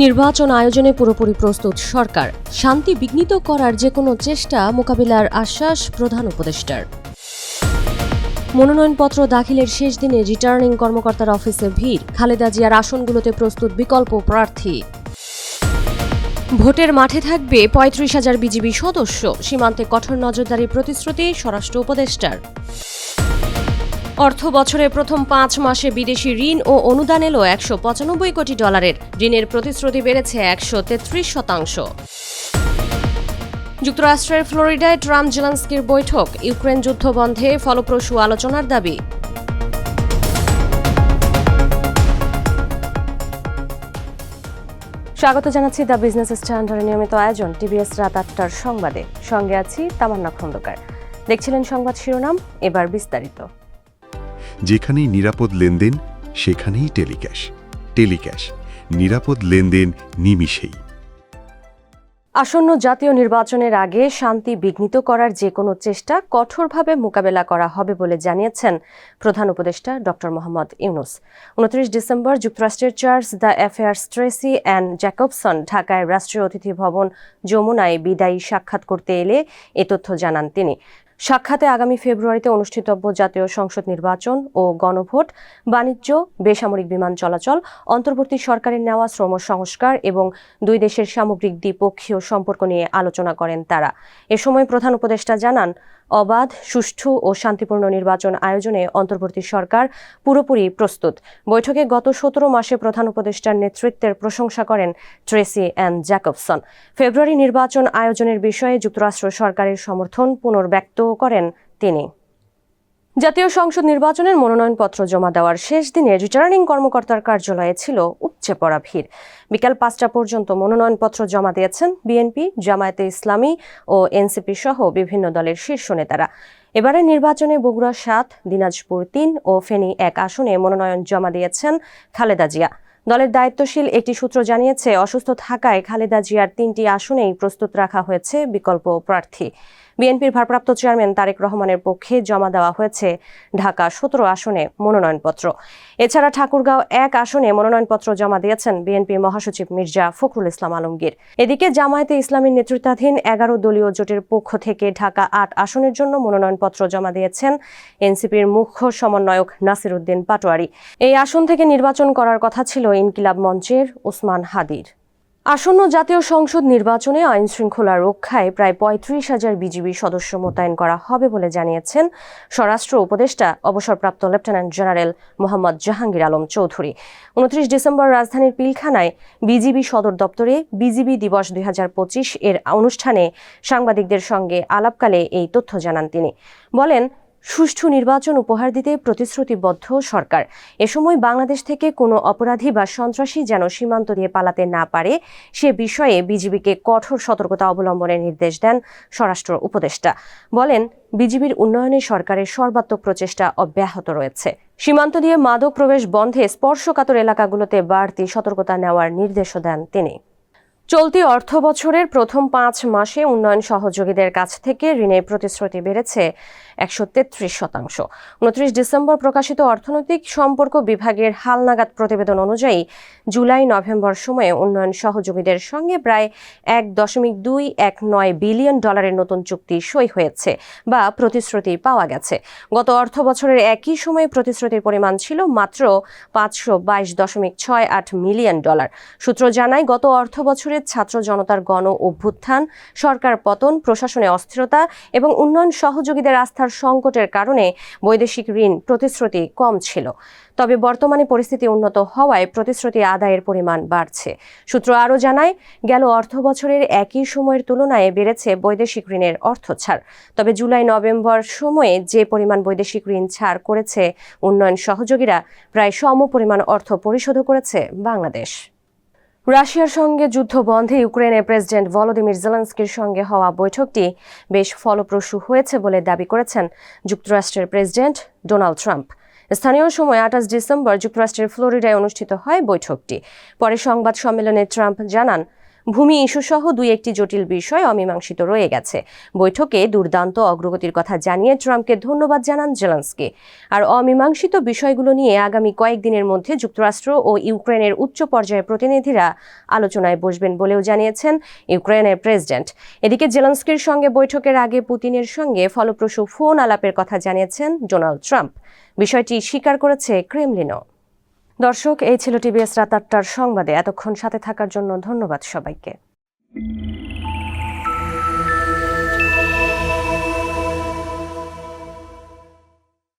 নির্বাচন আয়োজনে পুরোপুরি প্রস্তুত সরকার। শান্তি বিঘ্নিত করার যেকোনো চেষ্টা মোকাবিলার আশ্বাস প্রধান উপদেষ্টার। মনোনয়নপত্র দাখিলের শেষ দিনে রিটার্নিং কর্মকর্তার অফিসে ভিড়। খালেদা জিয়ার আসনগুলোতে প্রস্তুত বিকল্প প্রার্থী। ভোটের মাঠে থাকবে ৩৫,০০০ বিজিবি সদস্য। সীমান্তে কঠোর নজরদারির প্রতিশ্রুতি স্বরাষ্ট্র উপদেষ্টার। অর্থ বছরের প্রথম ৫ মাসে বিদেশি ঋণ ও অনুদান এলো $১৯৫ কোটি। ঋণের প্রতিশ্রুতি বেড়েছে ১৩৩%। যুক্তরাষ্ট্রের ফ্লোরিডায় ট্রাম্প জেলেনস্কির বৈঠক। ইউক্রেন যুদ্ধ বন্ধে ফলপ্রসূ আলোচনার দাবি। স্বাগত জানাচ্ছি দ্য বিজনেস স্ট্যান্ডার্ডের নিয়মিত আয়োজন টিভিএস রাত ৮টার সংবাদে। সঙ্গে আছি তামান্না খন্দকার। দেখছিলেন সংবাদ শিরোনাম, এবার বিস্তারিত। যেখানেই নিরাপদ লেনদেন সেখানেই টেলিক্যাশ। টেলিক্যাশ, নিরাপদ লেনদেন নিমিষেই। আসন্ন জাতীয় নির্বাচনের আগে শান্তি বিঘ্নিত করার যে কোনো চেষ্টা কঠোরভাবে মোকাবেলা করা হবে বলে জানিয়েছেন প্রধান উপদেষ্টা ড মোহাম্মদ ইউনূস। ২৯ ডিসেম্বর যুক্তরাষ্ট্রের chargé d'affaires Tracey Ann Jacobson ঢাকায় রাষ্ট্রীয় অতিথি ভবন যমুনায় বিদায়ী সাক্ষাৎ করতে এলে এ তথ্য জানান তিনি। সাক্ষাতে আগামী ফেব্রুয়ারিতে অনুষ্ঠিতব্য জাতীয় সংসদ নির্বাচন ও গণভোট, বাণিজ্য, বেসামরিক বিমান চলাচল, অন্তর্বর্তী সরকারের নেওয়া শ্রম সংস্কার এবং দুই দেশের সামগ্রিক দ্বিপক্ষীয় সম্পর্ক নিয়ে আলোচনা করেন তারা। এ সময় প্রধান উপদেষ্টা জানান, অবাধ, সুষ্ঠু ও শান্তিপূর্ণ নির্বাচন আয়োজনে অন্তর্বর্তী সরকার পুরোপুরি প্রস্তুত। বৈঠকে গত ১৭ মাসে প্রধান উপদেষ্টার নেতৃত্বের প্রশংসা করেন ট্রেসি অ্যান্ড জ্যাকবসন। ফেব্রুয়ারি নির্বাচন আয়োজনের বিষয়ে যুক্তরাষ্ট্র সরকারের সমর্থন পুনর্ব্যক্ত করেন তিনি। জাতীয় সংসদ নির্বাচনের মনোনয়নপত্র জমা দেওয়ার শেষ দিনে রিটার্নিং কর্মকর্তার কার্যালয়ে ছিল উপচে পড়া ভিড়। বিকাল ৫টা পর্যন্ত মনোনয়নপত্র জমা দিয়েছেন বিএনপি, জামায়াতে ইসলামী ও এনসিপি সহ বিভিন্ন দলের শীর্ষ নেতারা। এবারের নির্বাচনে বগুড়া ৭, দিনাজপুর ৩ ও ফেনী ১ আসনে মনোনয়ন জমা দিয়েছেন খালেদা জিয়া। দলের দায়িত্বশীল একটি সূত্র জানিয়েছে, অসুস্থ থাকায় খালেদা জিয়ার ৩টি আসনেই প্রস্তুত রাখা হয়েছে বিকল্প প্রার্থী। বিএনপির ভারপ্রাপ্ত চেয়ারম্যান তারেক রহমানের পক্ষে জমা দেওয়া হয়েছে ঢাকা ১৭ আসনে মনোনয়নপত্র। এছাড়া ঠাকুরগাঁও ১ আসনে মনোনয়নপত্র জমা দিয়েছেন বিএনপির মহাসচিব মির্জা ফখরুল ইসলাম আলমগীর। এদিকে জামায়াতে ইসলামীর নেতৃত্বাধীন ১১ দলীয় জোটের পক্ষ থেকে ঢাকা ৮ আসনের জন্য মনোনয়নপত্র জমা দিয়েছেন এনসিপির মুখ্য সমন্বয়ক নাসির উদ্দিন পাটোয়ারি। এই আসন থেকে নির্বাচন করার কথা ছিল ইনকিলাব মঞ্চের ওসমান হাদির। আসন্ন জাতীয় সংসদ নির্বাচনে আইনশৃঙ্খলা রক্ষায় প্রায় ৩৫,০০০ বিজিবি সদস্য মোতায়েন করা হবে বলে জানিয়েছেন স্বরাষ্ট্র উপদেষ্টা অবসরপ্রাপ্ত lieutenant general Mohammad Jahangir Alam Chowdhury. ২৯ December রাজধানীর পিলখানায় বিজিবি সদর দপ্তরে বিজিবি দিবস ২০২৫ এর অনুষ্ঠানে সাংবাদিকদের সঙ্গে আলাপকালে এই তথ্য জানান তিনি। বলেন, সুষ্ঠু নির্বাচন উপহার দিতে প্রতিশ্রুতিবদ্ধ সরকার। এ সময় বাংলাদেশ থেকে কোনো অপরাধী বা সন্ত্রাসী যেন সীমান্ত দিয়ে পালাতে না পারে সে বিষয়ে বিজিবিকে কঠোর সতর্কতা অবলম্বনের নির্দেশ দেন স্বরাষ্ট্র উপদেষ্টা। বলেন, বিজিবির উন্নয়নে সরকারের সর্বাত্মক প্রচেষ্টা অব্যাহত রয়েছে। সীমান্ত দিয়ে মাদক প্রবেশ বন্ধে স্পর্শকাতর এলাকাগুলোতে বাড়তি সতর্কতা নেওয়ার নির্দেশও দেন তিনি। চলতি অর্থ বছরের প্রথম ৫ মাসে উন্নয়ন সহযোগীদের কাছ থেকে ঋণের প্রতিশ্রুতি বেড়েছে ১৩৩%। ২৯ ডিসেম্বর প্রকাশিত অর্থনৈতিক সম্পর্ক বিভাগের হালনাগাদ প্রতিবেদন অনুযায়ী জুলাই-নভেম্বর সময়ে উন্নয়ন সহযোগীদের সঙ্গে প্রায় $১.২১৯ বিলিয়ন নতুন চুক্তি সই হয়েছে বা প্রতিশ্রুতি পাওয়া গেছে। গত অর্থ বছরের একই সময়ে প্রতিশ্রুতির পরিমাণ ছিল মাত্র $৫২২.৬৮ মিলিয়ন। সূত্র জানায়, গত অর্থ বছরে ছাত্র জনতার গণ অভ্যুত্থান, সরকার পতন, প্রশাসনে অস্থিরতা এবং উন্নয়ন সহযোগীদের আস্থার সংকটের কারণে বৈদেশিক ঋণ প্রতিশ্রুতি কম ছিল। তবে বর্তমানে পরিস্থিতি উন্নত হওয়ায় প্রতিশ্রুতি আদায়ের পরিমাণ বাড়ছে। সূত্র আরও জানায়, গেল অর্থ বছরের একই সময়ের তুলনায় বেড়েছে বৈদেশিক ঋণের অর্থ ছাড়। তবে জুলাই-নভেম্বর সময়ে যে পরিমাণ বৈদেশিক ঋণ ছাড় করেছে উন্নয়ন সহযোগীরা, প্রায় সম পরিমাণ অর্থ পরিশোধ করেছে বাংলাদেশ। রাশিয়ার সঙ্গে যুদ্ধ বন্ধে ইউক্রেনের প্রেসিডেন্ট ভলোদিমির জেলেনস্কির সঙ্গে হওয়া বৈঠকটি বেশ ফলপ্রসূ হয়েছে বলে দাবি করেছেন যুক্তরাষ্ট্রের প্রেসিডেন্ট ডোনাল্ড ট্রাম্প। স্থানীয় সময় ২৮ ডিসেম্বর যুক্তরাষ্ট্রের ফ্লোরিডায় অনুষ্ঠিত হয় বৈঠকটি। পরে সংবাদ সম্মেলনে ট্রাম্প জানান, ভূমি ইস্যুসহ দুই একটি জটিল বিষয় অমীমাংসিত রয়ে গেছে। বৈঠকে দুর্দান্ত অগ্রগতির কথা জানিয়ে ট্রাম্পকে ধন্যবাদ জানান জেলেনস্কি। আর অমীমাংসিত বিষয়গুলো নিয়ে আগামী কয়েকদিনের মধ্যে যুক্তরাষ্ট্র ও ইউক্রেনের উচ্চ পর্যায়ের প্রতিনিধিরা আলোচনায় বসবেন বলেও জানিয়েছেন ইউক্রেনের প্রেসিডেন্ট। এদিকে জেলেনস্কির সঙ্গে বৈঠকের আগে পুতিনের সঙ্গে ফলপ্রসূ ফোন আলাপের কথা জানিয়েছেন ডোনাল্ড ট্রাম্প। বিষয়টি স্বীকার করেছে ক্রেমলিনও। দর্শক, এই ছিল টিভিএস রাত ৮টার সংবাদে। এতক্ষণ সাথে থাকার জন্য ধন্যবাদ সবাইকে।